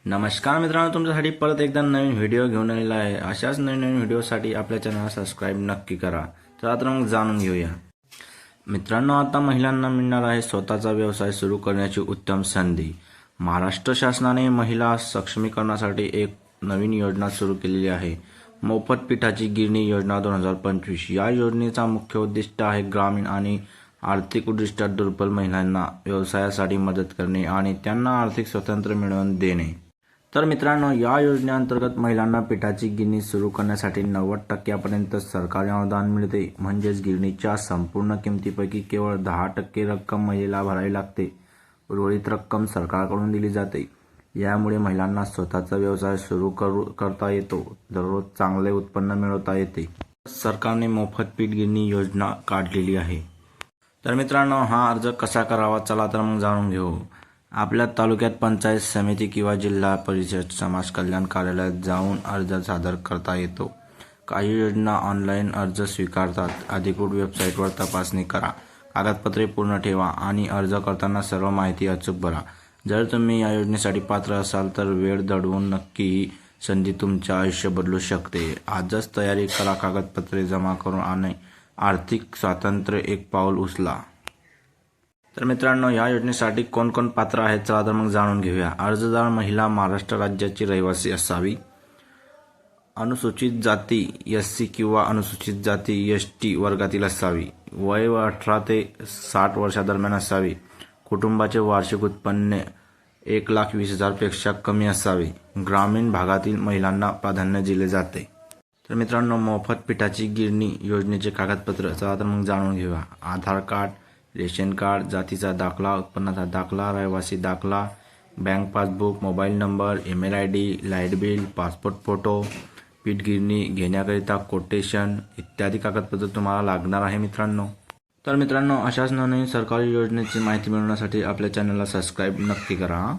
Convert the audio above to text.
नमस्कार मित्रांनो, तुमच्यासाठी परत एकदा नवीन व्हिडिओ घेऊन आलेला आहे। अशाच नवीन व्हिडिओसाठी आपल्या चॅनलला सबस्क्राईब नक्की करा। तर आता मग जाणून घेऊया मित्रांनो, आता महिलांना मिळणार आहे स्वतःचा व्यवसाय सुरू करण्याची उत्तम संधी। महाराष्ट्र शासनाने महिला सक्षमीकरणासाठी एक नवीन योजना सुरू केलेली आहे, मोफत पिठाची गिरणी योजना 2025। या योजनेचा मुख्य उद्दिष्ट आहे ग्रामीण आणि आर्थिकदृष्ट्या दुर्बल महिलांना व्यवसायासाठी मदत करणे आणि त्यांना आर्थिक स्वातंत्र्य मिळवून देणे। तर मित्रांनो, या योजनेअंतर्गत महिलांना पिठाची गिरणी सुरू करण्यासाठी 90% सरकारी अनुदान मिळते। म्हणजेच गिरणीच्या संपूर्ण किमतीपैकी केवळ 10% रक्कम महिलेला भरावी लागते, उर्वरित रक्कम सरकारकडून दिली जाते। यामुळे महिलांना स्वतःचा व्यवसाय सुरू करता येतो, दररोज चांगले उत्पन्न मिळवता येते। सरकारने मोफत पीठ गिरणी योजना काढलेली आहे। तर मित्रांनो, हा अर्ज कसा करावा, चला तर मग जाणून घेऊ। आपल्या तालुक्यात पंचायत समिती किंवा जिल्हा परिषद समाज कल्याण कार्यालयात जाऊन अर्ज सादर करता येतो। काही योजना ऑनलाईन अर्ज स्वीकारतात। अधिकृत वेबसाईटवर तपासणी करा, कागदपत्रे पूर्ण ठेवा आणि अर्ज करताना सर्व माहिती अचूक भरा। जर तुम्ही या योजनेसाठी पात्र असाल तर वेळ दडवून नक्की ही संधी तुमचे आयुष्य बदलू शकते। आजच तयारी करा, कागदपत्रे जमा करून आणि आर्थिक स्वातंत्र्य एक पाऊल उचला। तर मित्रांनो, या योजनेसाठी कोण कोण पात्र आहेत, चला तर मग जाणून घेऊया। अर्जदार महिला महाराष्ट्र राज्याची रहिवासी असावी, अनुसूचित जाती SC किंवा अनुसूचित जाती ST वर्गातील असावी, वय 18 ते 60 वर्षादरम्यान असावे, कुटुंबाचे वार्षिक उत्पन्न 1,20,000 पेक्षा कमी असावे, ग्रामीण भागातील महिलांना प्राधान्य दिले जाते। तर मित्रांनो, मोफत पिठाची गिरणी योजनेचे कागदपत्र, चला तर मग जाणून घेऊया। आधार कार्ड, रेशन कार्ड, जातीचा दाखला, उत्पन्नाचा दाखला, रहिवासी दाखला, bank passbook, mobile number, email ID, light bill, passport photo, पीठ गिरणी घेण्याकरिता कोटेशन इत्यादी कागदपत्र तुम्हाला लागणार आहे मित्रांनो। तर मित्रांनो, अशाच नवीन सरकारी योजनेची माहिती मिळवण्यासाठी आपल्या चॅनलला सबस्क्राईब नक्की करा।